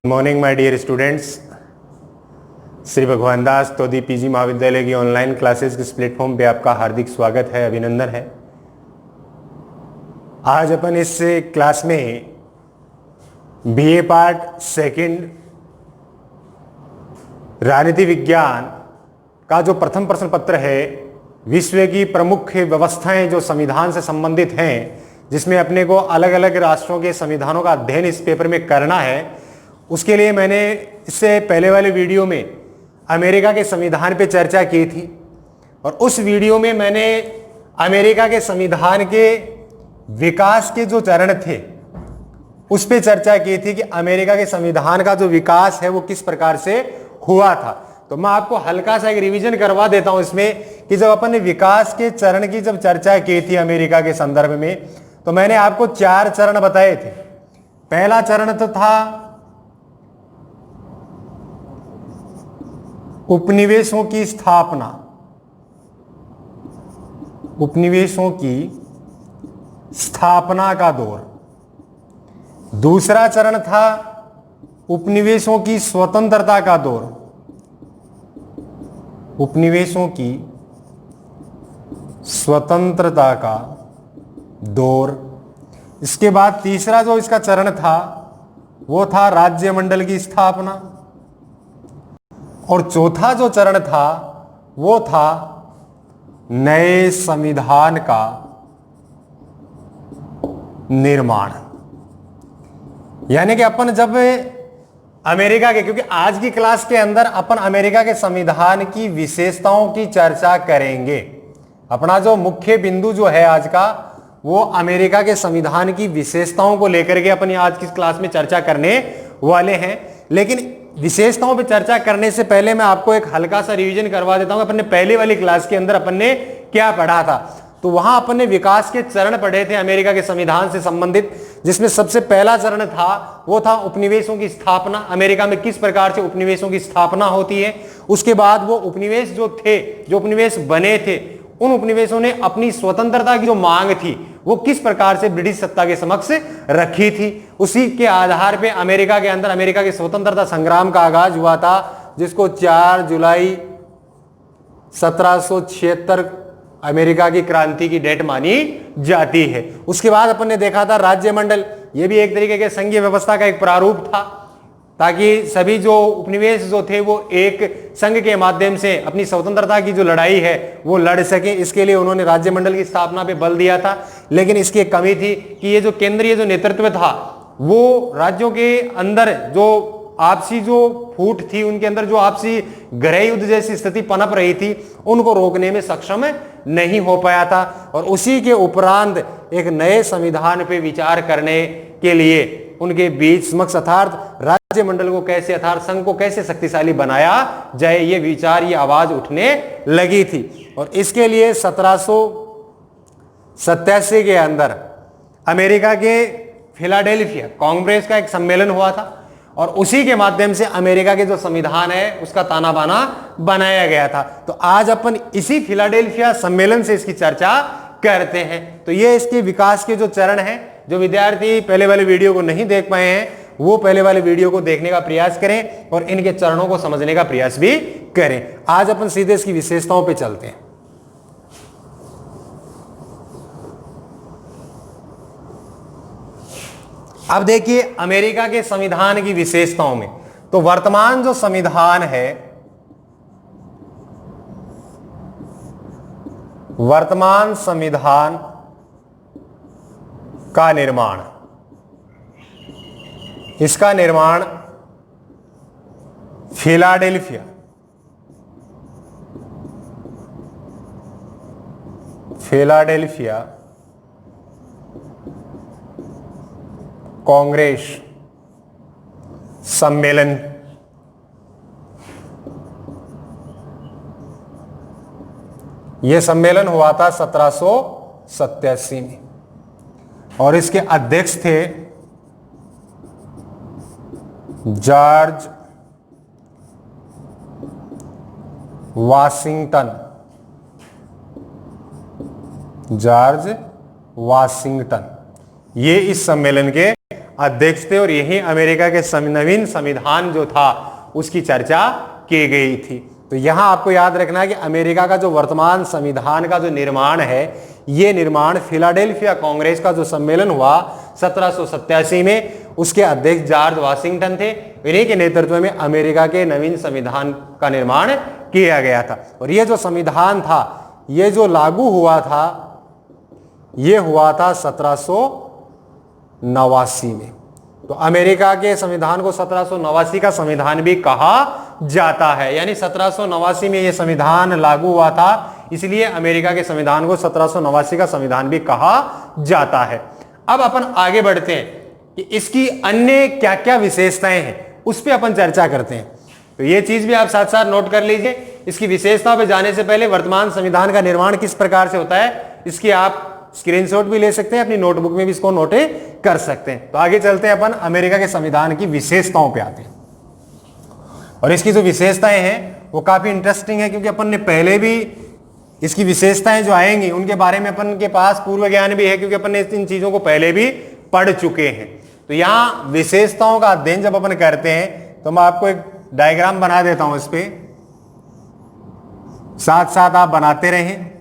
Morning my dear students. Shri Bhagwan Das तोदी PG महाविद्यालय की online classes के इस प्लेटफॉर्म पे आपका हार्दिक स्वागत है, अभिनंदन है। आज अपन इस क्लास में बीए पार्ट सेकंड राजनीति विज्ञान का जो प्रथम प्रश्न पत्र है, विश्व की प्रमुख व्यवस्थाएं जो संविधान से संबंधित हैं, जिसमें अपने को अलग अलग राष्ट्रों के संविधानों का अध्ययन इस पेपर में करना है, उसके लिए मैंने इससे पहले वाले वीडियो में अमेरिका के संविधान पे चर्चा की थी और उस वीडियो में मैंने अमेरिका के संविधान के विकास के जो चरण थे उस पे चर्चा की थी कि अमेरिका के संविधान का जो विकास है वो किस प्रकार से हुआ था। तो मैं आपको हल्का सा एक रिवीजन करवा देता हूं इसमें कि जब अपन ने विकास के चरण की जब चर्चा की थी अमेरिका के संदर्भ में, तो मैंने आपको 4 चरण बताए थे। पहला चरण तो था उपनिवेशों की स्थापना, उपनिवेशों की स्थापना का दौर। दूसरा चरण था उपनिवेशों की स्वतंत्रता का दौर, उपनिवेशों की स्वतंत्रता का दौर। इसके बाद तीसरा जो इसका चरण था वो था राज्यमंडल की स्थापना, और चौथा जो चरण था वो था नए संविधान का निर्माण। यानी कि अपन जब अमेरिका के, क्योंकि आज की क्लास के अंदर अपन अमेरिका के संविधान की विशेषताओं की चर्चा करेंगे। अपना जो मुख्य बिंदु जो है आज का, वो अमेरिका के संविधान की विशेषताओं को लेकर के अपन आज की क्लास में चर्चा करने वाले हैं। लेकिन विशेषताओं पे चर्चा करने से पहले मैं आपको एक हल्का सा रिवीजन करवा देता हूं। अपन ने पहले वाली क्लास के अंदर अपन ने क्या पढ़ा था, तो वहां अपन ने विकास के चरण पढ़े थे अमेरिका के संविधान से संबंधित, जिसमें सबसे पहला चरण था वो था उपनिवेशों की स्थापना। अमेरिका में किस प्रकार से उपनिवेशों की स्थापना होती है। उसके बाद वो उपनिवेश जो थे, जो उपनिवेश बने थे, उन उपनिवेशों ने अपनी स्वतंत्रता की जो मांग थी वो किस प्रकार से ब्रिटिश सत्ता के समक्ष रखी थी। उसी के आधार पे अमेरिका के अंदर अमेरिका के स्वतंत्रता संग्राम का आगाज हुआ था, जिसको 4 जुलाई 1776 अमेरिका की क्रांति की डेट मानी जाती है। उसके बाद अपन ने देखा था राज्यमंडल, ये भी एक तरीके के संघीय व्यवस्था का एक प्रारूप था, ताकि सभी जो उपनिवेश जो थे वो एक संघ के माध्यम से अपनी स्वतंत्रता की जो लड़ाई है वो लड़ सके। इसके लिए उन्होंने राज्यमंडल की स्थापना पे बल दिया था। लेकिन इसकी एक कमी थी कि ये जो केंद्रीय जो नेतृत्व था वो राज्यों के अंदर जो आपसी जो फूट थी, उनके अंदर जो आपसी गृह युद्ध जैसी स्थिति पनप रही थी, उनको रोकने में सक्षम नहीं हो पाया था। और उसी के उपरांत एक नए संविधान पे विचार करने के लिए उनके बीच समक्ष अर्थात राज्यमंडल को कैसे, अर्थात संघ को कैसे शक्तिशाली बनाया जाए, ये विचार, ये आवाज उठने लगी थी। और इसके लिए 1787 के अंदर अमेरिका के फिलाडेल्फिया कांग्रेस का एक सम्मेलन हुआ था और उसी के माध्यम से अमेरिका के जो संविधान है उसका ताना बाना बनाया गया था। तो आज अपन इसी फिलाडेल्फिया सम्मेलन से इसकी चर्चा करते हैं। तो ये इसके विकास के जो चरण हैं, जो विद्यार्थी पहले वाले वीडियो को नहीं देख पाए हैं वो पहले वाले वीडियो को देखने का प्रयास करें और इनके चरणों को समझने का प्रयास भी करें। आज अपन सीधे इसकी विशेषताओं पे चलते हैं। अब देखिए अमेरिका के संविधान की विशेषताओं में, तो वर्तमान जो संविधान है, वर्तमान संविधान का निर्माण, इसका निर्माण फिलाडेल्फिया, फिलाडेल्फिया कांग्रेस सम्मेलन, यह सम्मेलन हुआ था 1787 में और इसके अध्यक्ष थे जॉर्ज वाशिंगटन, जॉर्ज वाशिंगटन। ये इस सम्मेलन के अध्यक्ष थे और यही अमेरिका के नवीन संविधान जो था उसकी चर्चा की गई थी। तो यहां आपको याद रखना है कि अमेरिका का जो वर्तमान संविधान का जो निर्माण है, यह निर्माण फिलाडेल्फिया कांग्रेस का जो सम्मेलन हुआ 1787 में, उसके अध्यक्ष जॉर्ज वाशिंगटन थे। इन्हीं के नेतृत्व में अमेरिका के नवीन संविधान का निर्माण किया गया था। और यह जो संविधान था, यह जो लागू हुआ था, यह हुआ था 1789 में। तो अमेरिका के संविधान को 1789 का संविधान भी कहा जाता है, यानी 1789 में यह संविधान लागू हुआ था, इसलिए अमेरिका के संविधान को 1789 का संविधान भी कहा जाता है। अब अपन आगे बढ़ते हैं कि इसकी अन्य क्या क्या विशेषताएं हैं, उस पर अपन चर्चा करते हैं। तो यह चीज भी आप साथ साथ नोट कर लीजिए। इसकी विशेषताओं पर जाने से पहले वर्तमान संविधान का निर्माण किस प्रकार से होता है, इसकी आप स्क्रीनशॉट भी ले सकते हैं, अपनी नोटबुक में भी इसको नोट कर सकते हैं। तो आगे चलते हैं, अपन अमेरिका के संविधान की विशेषताओं पे आते हैं। और इसकी जो विशेषताएं हैं वो काफी इंटरेस्टिंग है, क्योंकि अपन ने पहले भी इसकी विशेषताएं जो आएंगी उनके बारे में अपन के पास पूर्व ज्ञान भी है, क्योंकि अपन ने इन चीजों को पहले भी पढ़ चुके हैं। तो यहां विशेषताओं का अध्ययन जब अपन करते हैं तो मैं आपको एक डायग्राम बना देता हूं, इस पे साथ साथ आप बनाते रहें।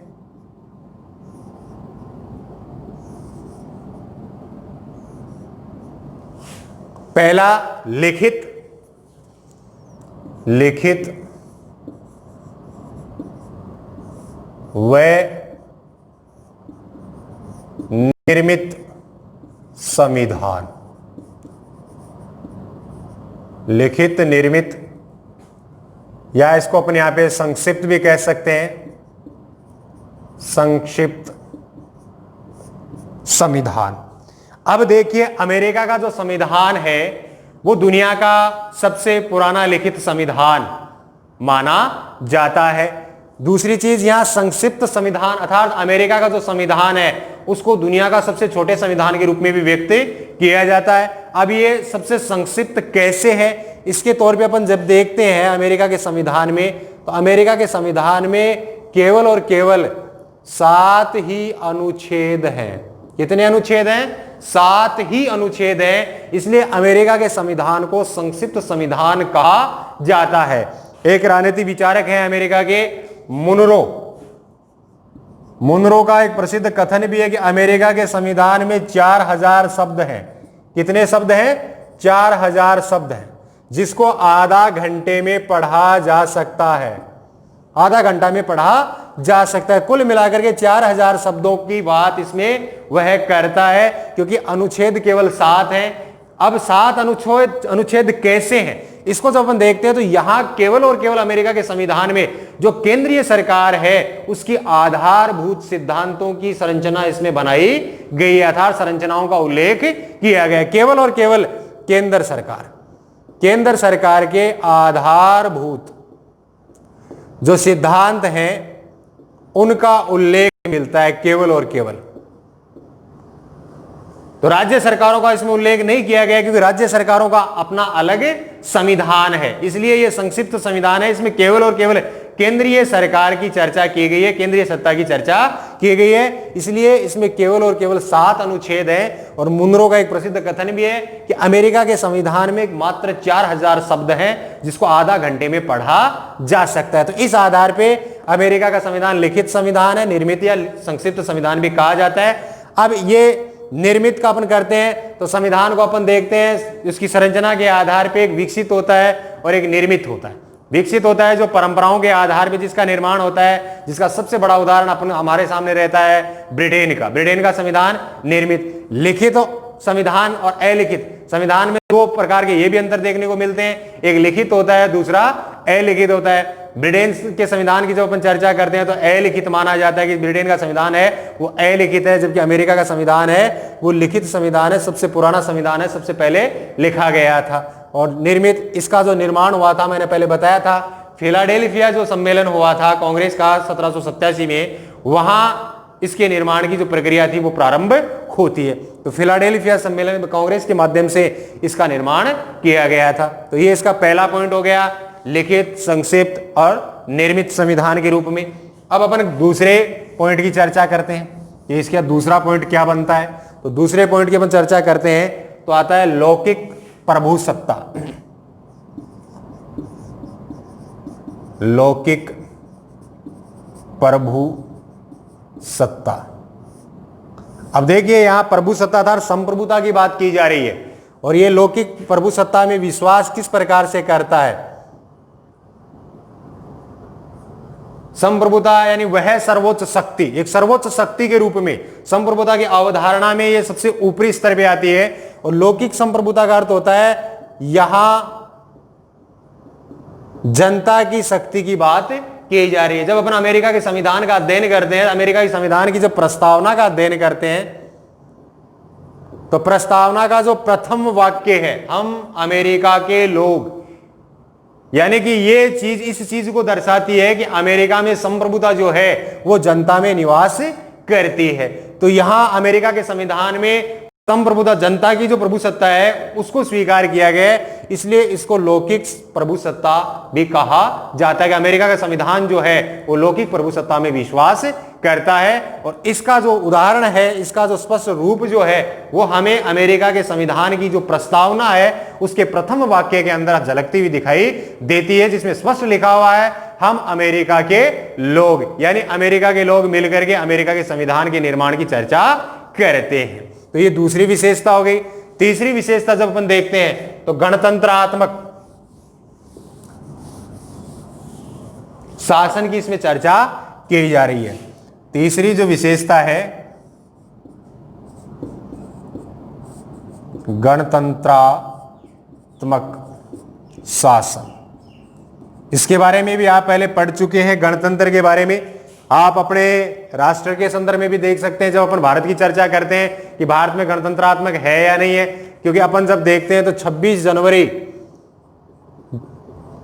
पहला लिखित व निर्मित संविधान। लिखित, निर्मित, या इसको अपन यहां पे संक्षिप्त भी कह सकते हैं, संक्षिप्त संविधान। अब देखिए, अमेरिका का जो संविधान है वो दुनिया का सबसे पुराना लिखित संविधान माना जाता है। दूसरी चीज, यहां संक्षिप्त संविधान अर्थात अमेरिका का जो संविधान है उसको दुनिया का सबसे छोटे संविधान के रूप में भी व्यक्त किया जाता है। अब ये सबसे संक्षिप्त कैसे है, इसके तौर पे अपन जब देखते हैं अमेरिका के संविधान में, तो अमेरिका के संविधान में केवल और केवल 7 ही अनुच्छेद हैं। कितने अनुच्छेद हैं? 7 ही अनुच्छेद हैं। इसलिए अमेरिका के संविधान को संक्षिप्त संविधान कहा जाता है। एक राजनीति विचारक हैं अमेरिका के, मुनरो का एक प्रसिद्ध कथन भी है कि अमेरिका के संविधान में 4000 शब्द हैं। कितने शब्द हैं? 4000 शब्द हैं, जिसको आधा घंटे में पढ़ा जा सकता है। आधा घंटा में पढ़ा जा सकता है। कुल मिलाकर के 4000 शब्दों की बात इसमें वह करता है, क्योंकि अनुच्छेद केवल 7 हैं। अब 7 अनुच्छेद कैसे हैं, इसको जब अपन देखते हैं तो यहां केवल और केवल अमेरिका के संविधान में जो केंद्रीय सरकार है उसकी आधारभूत सिद्धांतों की संरचना इसमें बनाई गई है, अर्थात संरचनाओं का उल्लेख किया गया है। केवल और केवल केंद्र सरकार के आधारभूत जो सिद्धांत हैं उनका उल्लेख मिलता है, केवल और केवल। तो राज्य सरकारों का इसमें उल्लेख नहीं किया गया, क्योंकि राज्य सरकारों का अपना अलग संविधान है। इसलिए यह संक्षिप्त संविधान है। इसमें केवल और केवल केंद्रीय सरकार की चर्चा की गई है, केंद्रीय सत्ता की चर्चा की गई है। इसलिए इसमें केवल और केवल 7 अनुच्छेद हैं। और मुनरो का एक प्रसिद्ध कथन भी है कि अमेरिका के संविधान में मात्र 4000 शब्द हैं, जिसको आधा घंटे में पढ़ा जा सकता है। तो इस आधार पर अमेरिका का संविधान लिखित संविधान है, निर्मित या संक्षिप्त संविधान भी कहा जाता है। अब ये निर्मित का अपन करते हैं तो संविधान को अपन देखते हैं, इसकी संरचना के आधार पे एक विकसित होता है और एक निर्मित होता है। विकसित होता है जो परंपराओं के आधार पे जिसका निर्माण होता है, जिसका सबसे बड़ा उदाहरण अपन हमारे सामने रहता है ब्रिटेन का संविधान निर्मित। लिखित संविधान और अलिखित संविधान में 2 प्रकार के ये भी अंतर देखने को मिलते हैं, एक लिखित होता है, दूसरा अलिखित होता है। ब्रिटेन के संविधान की जब अपन चर्चा करते हैं तो अलिखित माना जाता है कि ब्रिटेन का संविधान है वो अलिखित है, जबकि अमेरिका का संविधान है वो लिखित संविधान है, सबसे पुराना संविधान है, सबसे पहले लिखा गया था। और निर्मित, इसका जो निर्माण हुआ था मैंने पहले बताया था, फिलाडेल्फिया जो सम्मेलन हुआ था कांग्रेस का 1787 में, वहां इसके निर्माण की जो प्रक्रिया थी वो प्रारंभ होती है। तो फिलाडेल्फिया सम्मेलन में कांग्रेस के माध्यम से इसका निर्माण किया गया था। तो ये इसका पहला पॉइंट हो गया, लिखित, संक्षिप्त और निर्मित संविधान के रूप में। अब अपन दूसरे पॉइंट की चर्चा करते हैं कि इसका दूसरा पॉइंट क्या बनता है। तो दूसरे पॉइंट की अपन चर्चा करते हैं तो आता है लौकिक प्रभुसत्ता। लौकिक प्रभुसत्ता। अब देखिए यहां प्रभुसत्ता अर्थात संप्रभुता की बात की जा रही है, और ये लौकिक प्रभुसत्ता में विश्वास किस प्रकार से करता है? संप्रभुता यानी वह सर्वोच्च शक्ति, एक सर्वोच्च शक्ति के रूप में संप्रभुता की अवधारणा में यह सबसे ऊपरी स्तर पे आती है। और लौकिक संप्रभुता का अर्थ होता है यहां जनता की शक्ति की बात की जा रही है। जब अपन अमेरिका के संविधान का अध्ययन करते हैं, अमेरिका के संविधान की जब प्रस्तावना का अध्ययन करते हैं, तो प्रस्तावना का जो प्रथम वाक्य है, हम अमेरिका के लोग, यानी कि ये चीज इस चीज को दर्शाती है कि अमेरिका में संप्रभुता जो है वो जनता में निवास करती है। तो यहां अमेरिका के संविधान में संप्रभुता, जनता की जो प्रभुसत्ता है उसको स्वीकार किया गया है, इसलिए इसको लौकिक प्रभुसत्ता भी कहा जाता है कि अमेरिका का संविधान जो है वो लौकिक प्रभुसत्ता में विश्वास करता है। और इसका जो उदाहरण है, इसका जो स्पष्ट रूप जो है वो हमें अमेरिका के संविधान की जो प्रस्तावना है उसके प्रथम वाक्य के अंदर झलकती हुई दिखाई देती है, जिसमें स्पष्ट लिखा हुआ है हम अमेरिका के लोग, यानी अमेरिका के लोग मिलकर के अमेरिका के संविधान के निर्माण की चर्चा करते हैं। तो ये दूसरी विशेषता हो गई। तीसरी विशेषता जब अपन देखते हैं तो गणतंत्रात्मक शासन की इसमें चर्चा की जा रही है। तीसरी जो विशेषता है गणतंत्रात्मक शासन, इसके बारे में भी आप पहले पढ़ चुके हैं। गणतंत्र के बारे में आप अपने राष्ट्र के संदर्भ में भी देख सकते हैं। जब अपन भारत की चर्चा करते हैं कि भारत में गणतंत्रात्मक है या नहीं है, क्योंकि अपन जब देखते हैं तो 26 जनवरी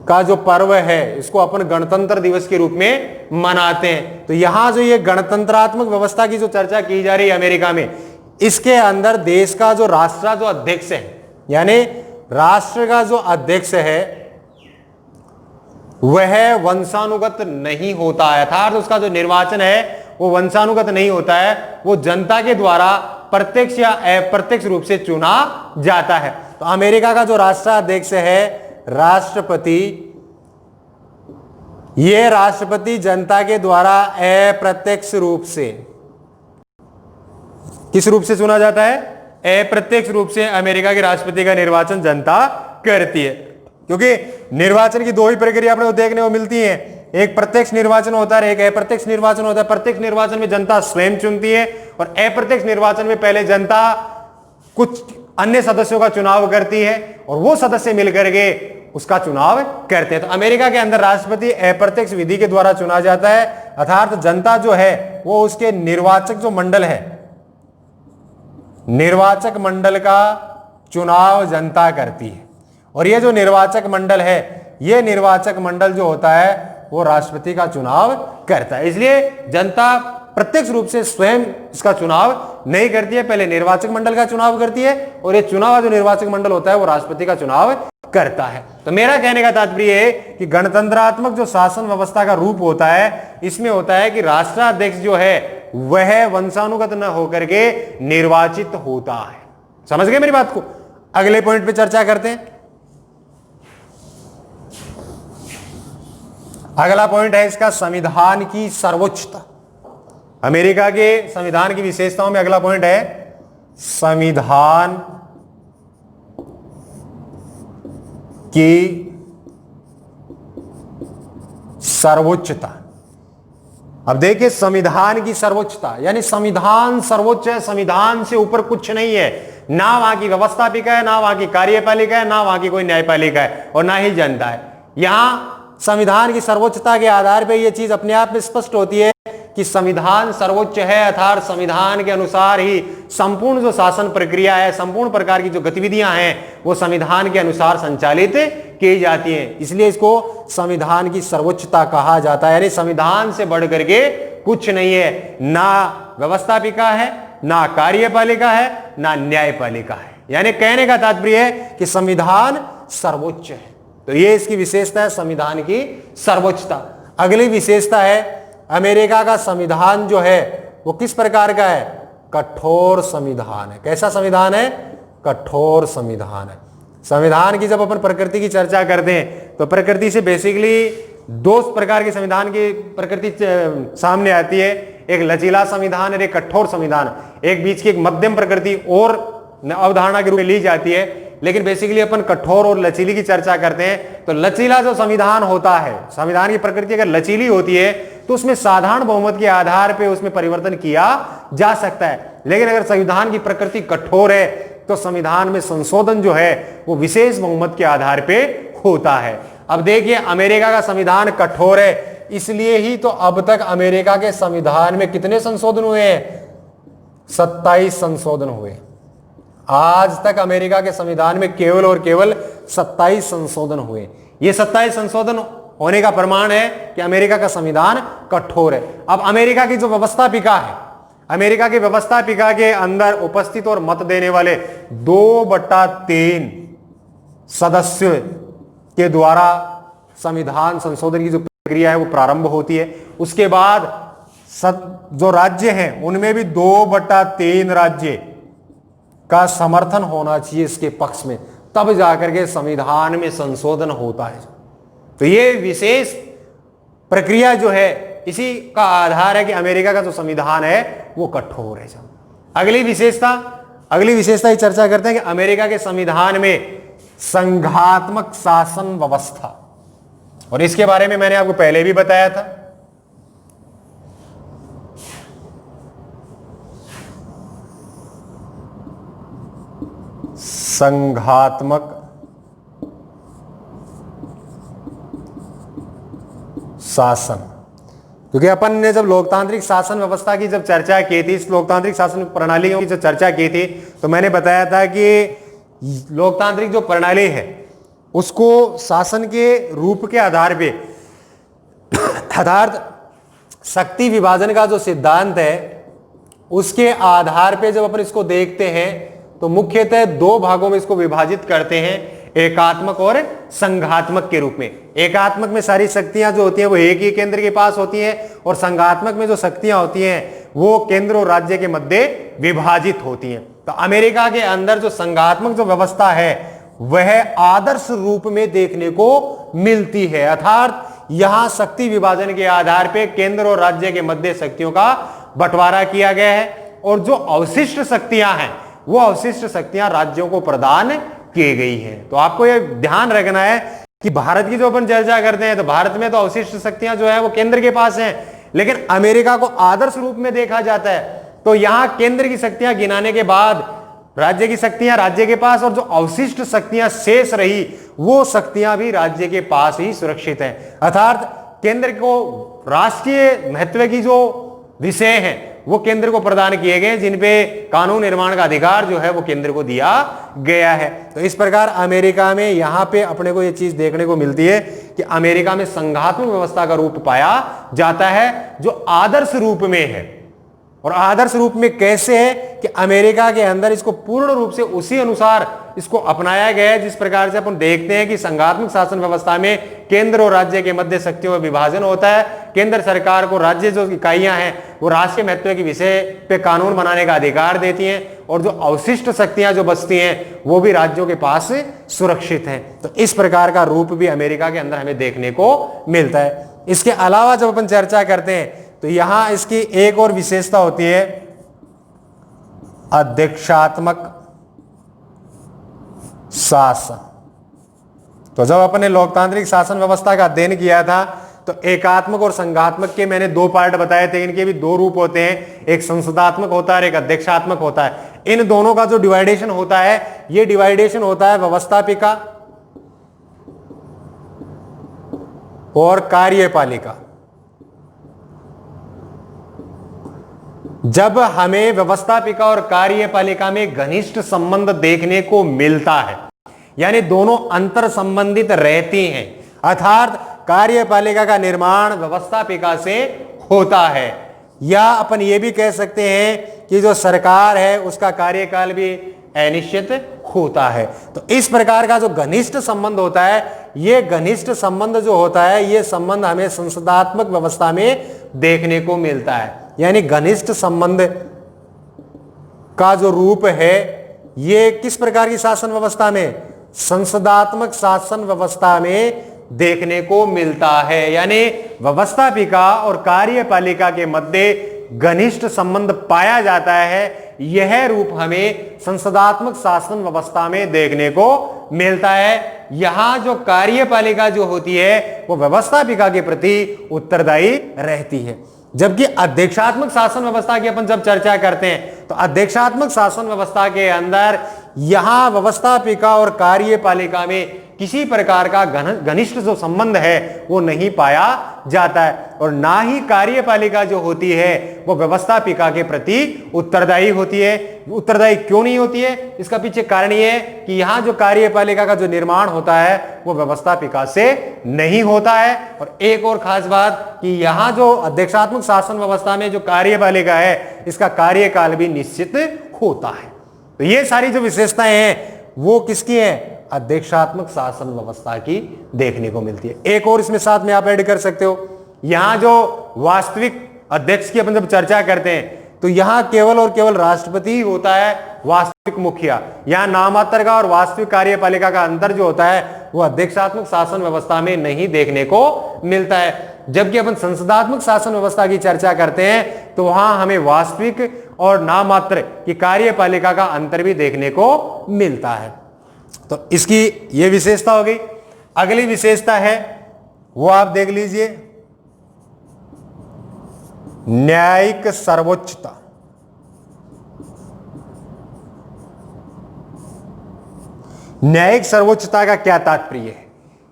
का जो पर्व है इसको अपन गणतंत्र दिवस के रूप में मनाते हैं। तो यहां जो ये गणतंत्रात्मक व्यवस्था की जो चर्चा की जा रही है अमेरिका में, इसके अंदर देश का जो राष्ट्र जो अध्यक्ष है, यानी राष्ट्र का जो अध्यक्ष है वह वंशानुगत नहीं होता है, अर्थात उसका जो निर्वाचन है वो वंशानुगत नहीं होता है, वो जनता के द्वारा प्रत्यक्ष या अप्रत्यक्ष रूप से चुना जाता है। तो अमेरिका का जो राष्ट्राध्यक्ष है राष्ट्रपति, ये राष्ट्रपति जनता के द्वारा अप्रत्यक्ष रूप से, किस रूप से चुना जाता है? अप्रत्यक्ष रूप से अमेरिका के राष्ट्रपति का निर्वाचन जनता करती है। क्योंकि निर्वाचन की दो ही प्रक्रिया अपने को देखने को मिलती है, एक प्रत्यक्ष निर्वाचन होता है, एक अप्रत्यक्ष निर्वाचन होता है। प्रत्यक्ष निर्वाचन में जनता स्वयं चुनती है, और अप्रत्यक्ष निर्वाचन में पहले जनता कुछ अन्य सदस्यों का चुनाव करती है और वो सदस्य मिलकर के उसका चुनाव करते हैं। तो अमेरिका के अंदर राष्ट्रपति अप्रत्यक्ष विधि के द्वारा चुना जाता है, अर्थात जनता जो है वो उसके निर्वाचक जो मंडल है, निर्वाचक मंडल का चुनाव जनता करती है। और ये जो निर्वाचक मंडल है, ये निर्वाचक मंडल जो होता है वो राष्ट्रपति का चुनाव करता है। इसलिए जनता प्रत्यक्ष रूप से स्वयं इसका चुनाव नहीं करती है, पहले निर्वाचक मंडल का चुनाव करती है, और ये चुनाव हुआ जो निर्वाचक मंडल होता है वो राष्ट्रपति का चुनाव करता है। तो मेरा कहने का तात्पर्य है कि गणतंत्रात्मक जो शासन व्यवस्था का रूप होता है, इसमें होता है कि राष्ट्राध्यक्ष जो है वह वंशानुगत न होकर के निर्वाचित होता है। समझ गए मेरी बात को? अगले पॉइंट पे चर्चा करते हैं। अगला पॉइंट है इसका संविधान की सर्वोच्चता। अमेरिका के संविधान की विशेषताओं में अगला पॉइंट है संविधान की सर्वोच्चता। अब देखिए संविधान की सर्वोच्चता, यानी संविधान सर्वोच्च है, संविधान से ऊपर कुछ नहीं है। ना वहां की व्यवस्थापिका है, ना वहां की कार्यपालिका है, ना वहां की कोई न्यायपालिका है, और ना ही जनता है। यहां संविधान की सर्वोच्चता के आधार पर यह चीज अपने आप में स्पष्ट होती है कि संविधान सर्वोच्च है, अर्थात संविधान के अनुसार ही संपूर्ण जो शासन प्रक्रिया है, संपूर्ण प्रकार की जो गतिविधियां हैं वो संविधान के अनुसार संचालित की जाती हैं। इसलिए इसको संविधान की सर्वोच्चता कहा जाता है, यानी संविधान से बढ़ करके कुछ नहीं है। ना व्यवस्थापिका है, ना कार्यपालिका है, ना न्यायपालिका है। यानी कहने का तात्पर्य है कि संविधान सर्वोच्च है। तो ये इसकी विशेषता है, संविधान की सर्वोच्चता। अगली विशेषता है अमेरिका का संविधान जो है वो किस प्रकार का है? कठोर संविधान है। कैसा संविधान है? कठोर संविधान है। संविधान की जब अपन प्रकृति की चर्चा करते हैं तो प्रकृति से बेसिकली दो प्रकार के संविधान की प्रकृति सामने आती है, एक लचीला संविधान और एक कठोर संविधान। एक बीच की एक मध्यम प्रकृति और अवधारणा के रूप में ली जाती है, लेकिन बेसिकली अपन कठोर और लचीली की चर्चा करते हैं। तो लचीला जो संविधान होता है, संविधान की प्रकृति अगर लचीली होती है तो उसमें साधारण बहुमत के आधार पर उसमें परिवर्तन किया जा सकता है। लेकिन अगर संविधान की प्रकृति कठोर है तो संविधान में संशोधन जो है वो विशेष बहुमत के आधार पे होता है। अब देखिए, अमेरिका का संविधान कठोर है, इसलिए ही तो अब तक अमेरिका के संविधान में कितने संशोधन हुए हैं? 27 संशोधन हुए। आज तक अमेरिका के संविधान में केवल और केवल 27 संशोधन हुए। ये 27 संशोधन होने का प्रमाण है कि अमेरिका का संविधान कठोर है। अब अमेरिका की जो व्यवस्थापिका है, अमेरिका की व्यवस्थापिका के अंदर उपस्थित और मत देने वाले 2/3 सदस्य के द्वारा संविधान संशोधन की जो प्रक्रिया है वो प्रारंभ होती है। उसके बाद जो राज्य हैं उनमें भी 2/3 राज्य का समर्थन होना चाहिए इसके पक्ष में, तब जाकर के संविधान में संशोधन होता है। तो ये विशेष प्रक्रिया जो है इसी का आधार है कि अमेरिका का जो संविधान है वो कठोर है। अगली विशेषता की चर्चा करते हैं कि अमेरिका के संविधान में संघात्मक शासन व्यवस्था, और इसके बारे में मैंने आपको पहले भी बताया था। संघात्मक शासन, क्योंकि अपन ने जब लोकतांत्रिक शासन व्यवस्था की जब चर्चा की थी, इस लोकतांत्रिक शासन प्रणाली की जब चर्चा की थी, तो मैंने बताया था कि लोकतांत्रिक जो प्रणाली है उसको शासन के रूप के आधार पे अर्थात शक्ति विभाजन का जो सिद्धांत है उसके आधार पे जब अपन इसको देखते हैं तो मुख्यतः दो भागों में इसको विभाजित करते हैं, एकात्मक और संघात्मक के रूप में। एकात्मक में सारी शक्तियां जो होती हैं वो एक ही केंद्र के पास होती हैं, और संघात्मक में जो शक्तियां होती हैं वो केंद्र और राज्य के मध्य विभाजित होती हैं। तो अमेरिका के अंदर जो संघात्मक जो व्यवस्था है वह आदर्श रूप में देखने को मिलती है, अर्थात यहां शक्ति विभाजन के आधार पर केंद्र और राज्य के मध्य शक्तियों का बंटवारा किया गया है, और जो अवशिष्ट शक्तियां हैं वो अवशिष्ट शक्तियां राज्यों को प्रदान की गई है। तो आपको यह ध्यान रखना है कि भारत की जो अपन चर्चा करते हैं तो भारत में तो अवशिष्ट शक्तियां जो है वो केंद्र के पास हैं, लेकिन अमेरिका को आदर्श रूप में देखा जाता है तो यहां केंद्र की शक्तियां गिनाने के बाद राज्य की शक्तियां राज्य के पास, और जो अवशिष्ट शक्तियां शेष रही वो शक्तियां भी राज्य के पास ही सुरक्षित हैं। अर्थात केंद्र को राष्ट्रीय महत्व की जो विषय हैं वो केंद्र को प्रदान किए गए, जिन पे कानून निर्माण का अधिकार जो है वो केंद्र को दिया गया है। तो इस प्रकार अमेरिका में यहां पे अपने को ये चीज देखने को मिलती है कि अमेरिका में संघात्मक व्यवस्था का रूप पाया जाता है जो आदर्श रूप में है। और आदर्श रूप में कैसे है कि अमेरिका के अंदर इसको पूर्ण रूप से उसी अनुसार इसको अपनाया गया है जिस प्रकार से अपन देखते हैं कि संघात्मक शासन व्यवस्था में केंद्र और राज्य के मध्य शक्तियों का विभाजन होता है। केंद्र सरकार को राज्य जो इकाइयां हैं वो राष्ट्रीय महत्व के विषय पे कानून बनाने का अधिकार देती हैं, और जो अवशिष्ट शक्तियां जो बचती हैं वो भी राज्यों के पास सुरक्षित हैं। तो इस प्रकार का रूप भी अमेरिका के अंदर हमें देखने को मिलता है। इसके अलावा जब अपन चर्चा करते हैं तो यहां इसकी एक और विशेषता होती है अध्यक्षात्मक शासन। तो जब अपने लोकतांत्रिक शासन व्यवस्था का अध्ययन किया था तो एकात्मक और संघात्मक के मैंने दो पार्ट बताए थे, इनके भी दो रूप होते हैं, एक संसदात्मक होता है और एक अध्यक्षात्मक होता है। इन दोनों का जो डिवाइडेशन होता है ये डिवाइडेशन होता है व्यवस्थापिका और कार्यपालिका। जब हमें व्यवस्थापिका और कार्यपालिका में घनिष्ठ संबंध देखने को मिलता है, यानी दोनों अंतर संबंधित रहती हैं, अर्थात कार्यपालिका का निर्माण व्यवस्थापिका से होता है, या अपन ये भी कह सकते हैं कि जो सरकार है उसका कार्यकाल भी अनिश्चित होता है। तो इस प्रकार का जो घनिष्ठ संबंध होता है, ये घनिष्ठ संबंध जो होता है ये संबंध हमें संसदात्मक व्यवस्था में देखने को मिलता है। यानी घनिष्ठ संबंध का जो रूप है ये किस प्रकार की शासन व्यवस्था में? संसदात्मक शासन व्यवस्था में देखने को मिलता है। यानी व्यवस्थापिका और कार्यपालिका के मध्य घनिष्ठ संबंध पाया जाता है। यह रूप हमें संसदात्मक शासन व्यवस्था में देखने को मिलता है। यहां जो कार्यपालिका जो होती है वो व्यवस्थापिका के प्रति उत्तरदायी रहती है, जबकि अध्यक्षात्मक शासन व्यवस्था की अपन जब चर्चा करते हैं तो अध्यक्षात्मक शासन व्यवस्था के अंदर यहां व्यवस्थापिका और कार्यपालिका में किसी प्रकार का घनिष्ठ जो संबंध है वो नहीं पाया जाता है, और ना ही कार्यपालिका जो होती है वो व्यवस्थापिका के प्रति उत्तरदायी होती है। उत्तरदायी क्यों नहीं होती है? इसका पीछे कारण ये है कि यहां जो कार्यपालिका का जो निर्माण होता है वो व्यवस्थापिका से नहीं होता है। और एक और खास बात कि यहां जो अध्यक्षात्मक शासन व्यवस्था में जो कार्यपालिका है इसका कार्यकाल भी निश्चित होता है। तो ये सारी जो विशेषताएं हैं वो किसकी है? अध्यक्षात्मक शासन व्यवस्था की देखने को मिलती है। एक और इसमें साथ में आप ऐड कर सकते हो, यहां जो वास्तविक अध्यक्ष की अपन जब चर्चा करते हैं तो यहां केवल और केवल राष्ट्रपति ही होता है वास्तविक मुखिया। यहां नामात्र का और वास्तविक कार्यपालिका का अंतर जो होता है वो अध्यक्षात्मक शासन व्यवस्था में नहीं देखने को मिलता है। जबकि अपन संसदात्मक शासन व्यवस्था की चर्चा करते हैं तो वहां हमें वास्तविक और नामात्र की कार्यपालिका का अंतर भी देखने को मिलता है। तो इसकी यह विशेषता हो गई। अगली विशेषता है वो आप देख लीजिए, न्यायिक सर्वोच्चता। न्यायिक सर्वोच्चता का क्या तात्पर्य है?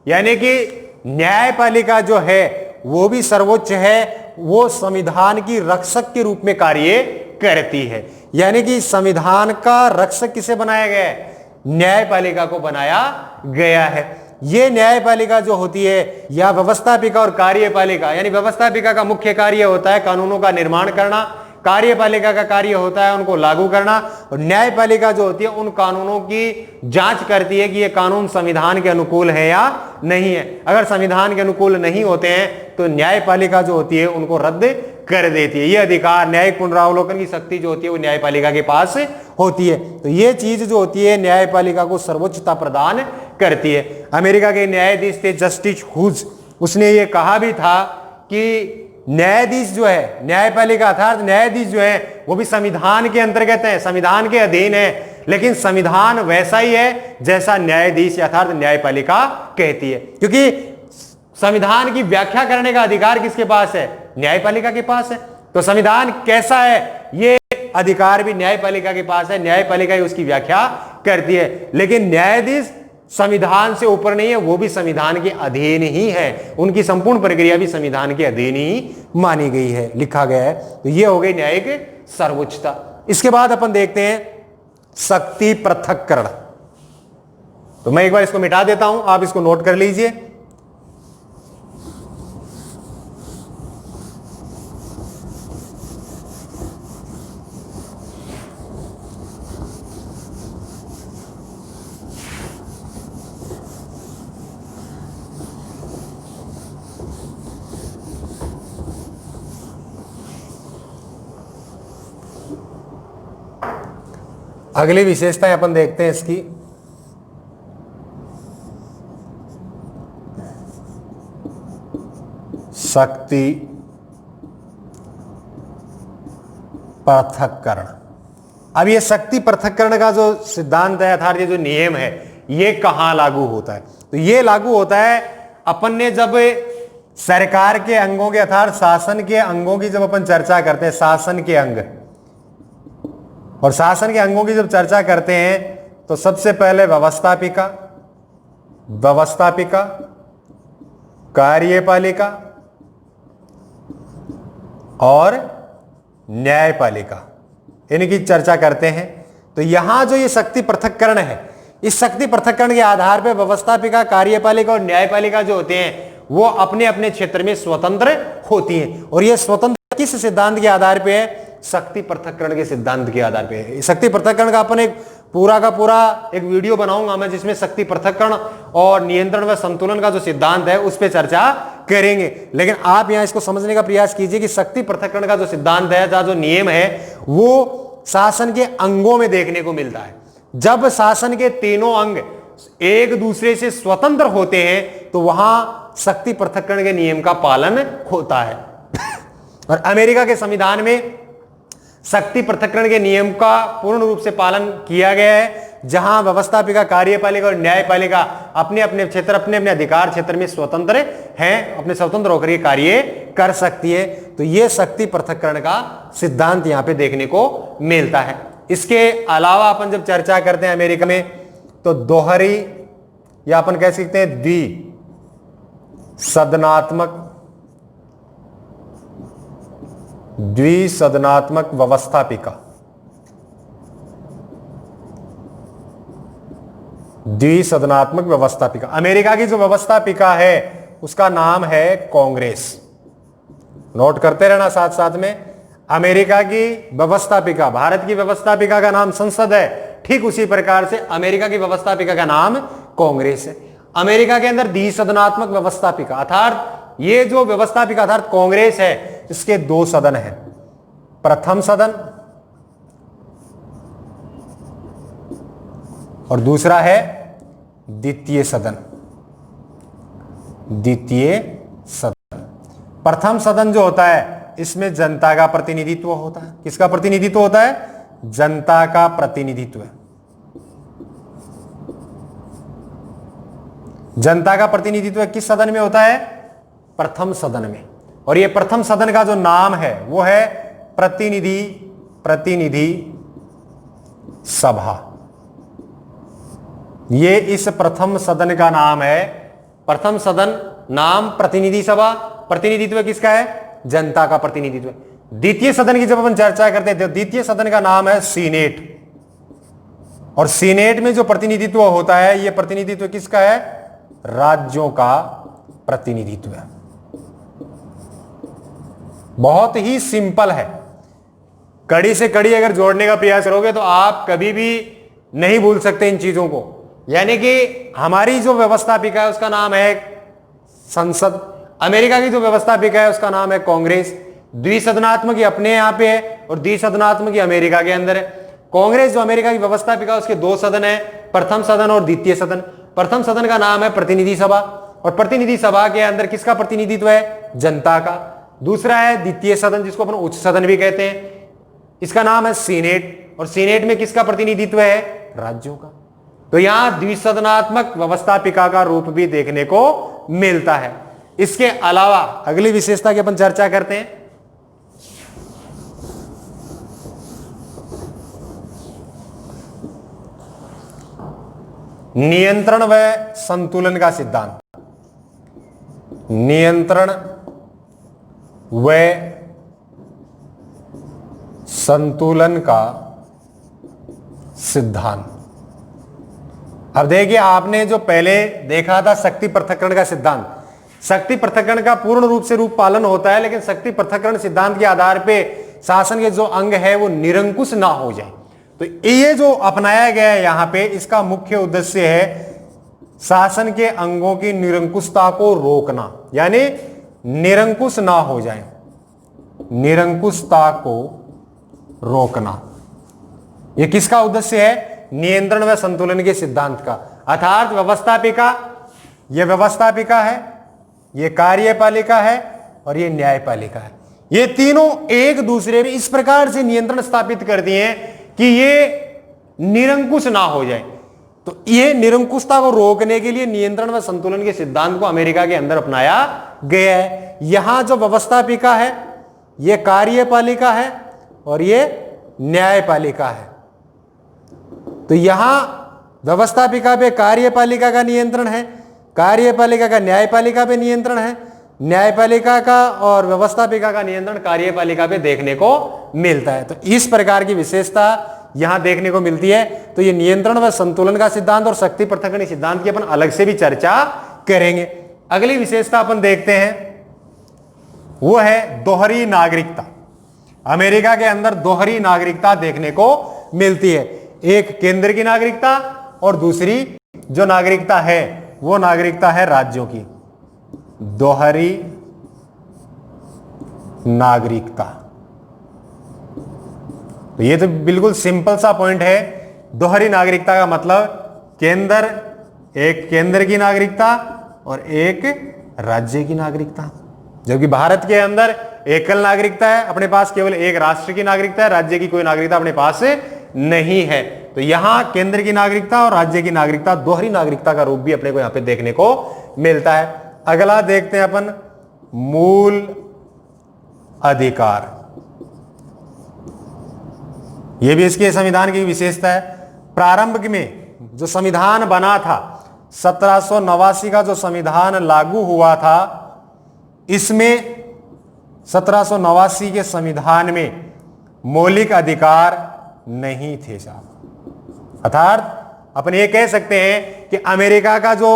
यानी कि न्यायपालिका जो है वो भी सर्वोच्च है, वो संविधान की रक्षक के रूप में कार्य करती है। यानी कि संविधान का रक्षक किसे बनाया गया है? न्यायपालिका को बनाया गया है। ये न्यायपालिका जो होती है या व्यवस्थापिका और कार्यपालिका, यानी व्यवस्थापिका का मुख्य कार्य होता है कानूनों का निर्माण करना, कार्यपालिका का कार्य होता है उनको लागू करना, और न्यायपालिका जो होती है उन कानूनों की जांच करती है कि ये कानून संविधान के अनुकूल है या नहीं है। अगर संविधान के अनुकूल नहीं होते हैं तो न्यायपालिका जो होती है उनको रद्द कर देती है। ये अधिकार, न्यायिक पुनरावलोकन की शक्ति जो होती है वो न्यायपालिका के पास होती है। तो ये चीज जो होती है न्यायपालिका को सर्वोच्चता प्रदान करती है। अमेरिका के न्यायाधीश थे जस्टिस हुज, उसने ये कहा भी था कि न्यायाधीश जो है, न्यायपालिका अर्थात न्यायाधीश जो है वो भी संविधान के अंतर्गत है, संविधान के अधीन है, लेकिन संविधान वैसा ही है जैसा न्यायाधीश अर्थात न्यायपालिका कहती है। क्योंकि संविधान की व्याख्या करने का अधिकार किसके पास है? न्यायपालिका के पास है। तो संविधान कैसा है ये अधिकार भी न्यायपालिका के पास है, न्यायपालिका ही उसकी व्याख्या करती है। लेकिन न्यायाधीश संविधान से ऊपर नहीं है, वो भी संविधान के अधीन ही है, उनकी संपूर्ण प्रक्रिया भी संविधान के अधीन ही मानी गई है, लिखा गया है। तो ये हो गई न्यायिक सर्वोच्चता। इसके बाद अपन देखते हैं शक्ति पृथक्करण। तो मैं एक बार इसको मिटा देता हूं, आप इसको नोट कर लीजिए। अगली विशेषताएं अपन देखते हैं इसकी। शक्ति पृथक्करण। अब ये शक्ति पृथक्करण का जो सिद्धांत है अर्थात ये जो नियम है ये कहां लागू होता है? तो ये लागू होता है अपन ने जब सरकार के अंगों के अर्थात शासन के अंगों की जब अपन चर्चा करते हैं, शासन के अंग और शासन के अंगों की जब चर्चा करते हैं तो सबसे पहले व्यवस्थापिका, कार्यपालिका और न्यायपालिका, इनकी चर्चा करते हैं। तो यहां जो ये शक्ति पृथक्करण है, इस शक्ति पृथक्करण के आधार पर व्यवस्थापिका, कार्यपालिका और न्यायपालिका जो होते हैं वो अपने अपने क्षेत्र में स्वतंत्र होती हैं। और ये स्वतंत्र किस सिद्धांत के आधार पर है? शक्ति पृथक्करण के सिद्धांत के आधार पे। शक्ति पृथक्करण का अपन एक पूरा का पूरा एक वीडियो बनाऊंगा मैं, जिसमें शक्ति पृथक्करण और नियंत्रण व संतुलन का जो सिद्धांत है उस पे चर्चा करेंगे। लेकिन आप यहां इसको समझने का प्रयास कीजिए कि शक्ति पृथक्करण का जो सिद्धांत है, जो नियम है, वो शासन के अंगों में देखने को मिलता है। जब शासन के तीनों अंग एक दूसरे से स्वतंत्र होते हैं तो वहां शक्ति पृथक्करण के नियम का पालन होता है। और अमेरिका के संविधान में शक्ति पृथक्करण के नियम का पूर्ण रूप से पालन किया गया है, जहां व्यवस्थापिका, कार्यपालिका और न्यायपालिका अपने अपने क्षेत्र, अपने अपने अधिकार क्षेत्र में स्वतंत्र हैं, अपने स्वतंत्र होकर ये कार्य कर सकती है। तो ये शक्ति पृथक्करण का सिद्धांत यहां पे देखने को मिलता है। इसके अलावा अपन जब चर्चा करते हैं अमेरिका में, तो दोहरी या अपन कह सकते हैं द्विसदनात्मक व्यवस्थापिका, द्विसदनात्मक व्यवस्थापिका। अमेरिका की जो व्यवस्थापिका है उसका नाम है कांग्रेस। नोट करते रहना साथ साथ में। अमेरिका की व्यवस्थापिका, भारत की व्यवस्थापिका का नाम संसद है, ठीक उसी प्रकार से अमेरिका की व्यवस्थापिका का नाम कांग्रेस है। अमेरिका के अंदर द्विसदनात्मक व्यवस्थापिका अर्थात ये जो व्यवस्थापिका अर्थात कांग्रेस है, इसके दो सदन हैं, प्रथम सदन और दूसरा है द्वितीय सदन। द्वितीय सदन, प्रथम सदन जो होता है इसमें जनता का प्रतिनिधित्व होता है। किसका प्रतिनिधित्व होता है? जनता का प्रतिनिधित्व। जनता का प्रतिनिधित्व किस सदन में होता है? प्रथम सदन में। और यह प्रथम सदन का जो नाम है वो है प्रतिनिधि सभा। ये इस प्रथम सदन का नाम है। प्रथम सदन नाम प्रतिनिधि सभा, प्रतिनिधित्व किसका है? जनता का प्रतिनिधित्व। द्वितीय सदन की जब अपन चर्चा करते हैं तो द्वितीय सदन का नाम है सीनेट। और सीनेट में जो प्रतिनिधित्व होता है, यह प्रतिनिधित्व किसका है? राज्यों का प्रतिनिधित्व है। बहुत ही सिंपल है। कड़ी से कड़ी अगर जोड़ने का प्रयास करोगे तो आप कभी भी नहीं भूल सकते इन चीजों को। यानी कि हमारी जो व्यवस्थापिका है उसका नाम है संसद, अमेरिका की जो व्यवस्थापिका है उसका नाम है कांग्रेस। द्विसदनात्मक अपने यहां पे है और द्विसदनात्मक अमेरिका के अंदर है। कांग्रेस जो अमेरिका की व्यवस्थापिका उसके दो सदन है, प्रथम सदन और द्वितीय सदन। प्रथम सदन का नाम है प्रतिनिधि सभा और प्रतिनिधि सभा के अंदर किसका प्रतिनिधित्व है? जनता का। दूसरा है द्वितीय सदन जिसको अपन उच्च सदन भी कहते हैं, इसका नाम है सीनेट और सीनेट में किसका प्रतिनिधित्व है? राज्यों का। तो यहां द्विसदनात्मक व्यवस्थापिका का रूप भी देखने को मिलता है। इसके अलावा अगली विशेषता की अपन चर्चा करते हैं। नियंत्रण व संतुलन का सिद्धांत। नियंत्रण व संतुलन का सिद्धांत। अब देखिए, आपने जो पहले देखा था शक्ति पृथक्करण का सिद्धांत, शक्ति पृथक्करण का पूर्ण रूप से रूप पालन होता है, लेकिन शक्ति पृथक्करण सिद्धांत के आधार पे शासन के जो अंग है वो निरंकुश ना हो जाए। तो ये जो अपनाया गया है यहां पे, इसका मुख्य उद्देश्य है शासन के अंगों की निरंकुशता को रोकना, यानी निरंकुश ना हो जाए, निरंकुशता को रोकना। यह किसका उद्देश्य है? नियंत्रण व संतुलन के सिद्धांत का। अर्थात व्यवस्थापिका, यह व्यवस्थापिका है, यह कार्यपालिका है और यह न्यायपालिका है। ये तीनों एक दूसरे में इस प्रकार से नियंत्रण स्थापित कर दिए हैं कि ये निरंकुश ना हो जाए। तो ये निरंकुशता को रोकने के लिए नियंत्रण व संतुलन के सिद्धांत को अमेरिका के अंदर अपनाया गया है। यहां जो व्यवस्थापिका है, यह कार्यपालिका है और यह न्यायपालिका है। तो यहां व्यवस्थापिका पे कार्यपालिका का नियंत्रण है, कार्यपालिका का न्यायपालिका पे नियंत्रण है, न्यायपालिका का और व्यवस्थापिका का नियंत्रण कार्यपालिका पे देखने को मिलता है। तो इस प्रकार की विशेषता यहां देखने को मिलती है। तो ये नियंत्रण व संतुलन का सिद्धांत और शक्ति पृथक्करण सिद्धांत की अपन अलग से भी चर्चा करेंगे। अगली विशेषता अपन देखते हैं, वो है दोहरी नागरिकता। अमेरिका के अंदर दोहरी नागरिकता देखने को मिलती है। एक केंद्र की नागरिकता और दूसरी जो नागरिकता है वो नागरिकता है राज्यों की। दोहरी नागरिकता। तो ये तो बिल्कुल सिंपल सा पॉइंट है दोहरी नागरिकता का मतलब केंद्र की नागरिकता और एक राज्य की नागरिकता, जबकि भारत के अंदर एकल नागरिकता है, अपने पास केवल एक राष्ट्र की नागरिकता है, राज्य की कोई नागरिकता अपने पास नहीं है। तो यहां केंद्र की नागरिकता और राज्य की नागरिकता, दोहरी नागरिकता का रूप भी अपने को यहां पे देखने को मिलता है। अगला देखते हैं अपन मूल अधिकार। यह भी इसके संविधान की विशेषता है। प्रारंभ में जो संविधान बना था, 1789 का जो संविधान लागू हुआ था, इसमें 1789 के संविधान में मौलिक अधिकार नहीं थे साहब। अर्थात अपन ये कह सकते हैं कि अमेरिका का जो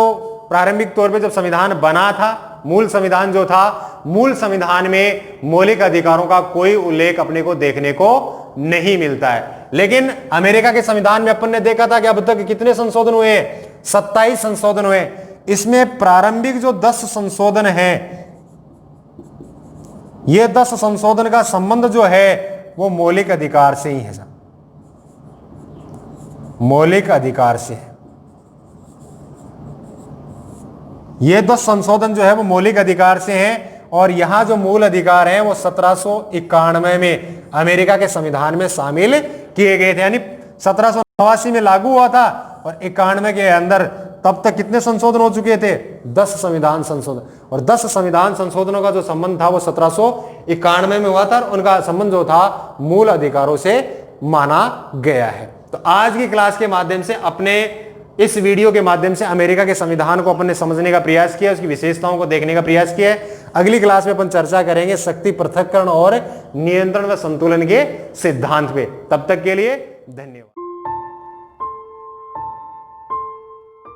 प्रारंभिक तौर पे जब संविधान बना था, मूल संविधान जो था, मूल संविधान में मौलिक अधिकारों का कोई उल्लेख अपने को देखने को नहीं मिलता है। लेकिन अमेरिका के संविधान में अपन ने देखा था कि अब तक कितने संशोधन हुए हैं, 27 संशोधन हुए। इसमें प्रारंभिक जो 10 संशोधन हैं, ये 10 संशोधन का संबंध जो है वो मौलिक अधिकार से ही है साहब, मौलिक अधिकार से है। ये 10 संशोधन जो है वो मौलिक अधिकार से हैं। और यहां जो मूल अधिकार हैं वो 1791 में अमेरिका के संविधान में शामिल किए गए थे। यानी 1789 में लागू हुआ था और 91 के अंदर तब तक कितने संशोधन हो चुके थे, 10 संविधान संशोधन। और 10 संविधान संशोधनों का जो संबंध था वो 1791 में हुआ था और उनका संबंध जो था मूल अधिकारों से माना गया है। तो आज की क्लास के माध्यम से, अपने इस वीडियो के माध्यम से अमेरिका के संविधान को अपन ने समझने का प्रयास किया, उसकी विशेषताओं को देखने का प्रयास किया है। अगली क्लास में अपन चर्चा करेंगे शक्ति पृथक्करण और नियंत्रण व संतुलन के सिद्धांत पे। तब तक के लिए धन्यवाद।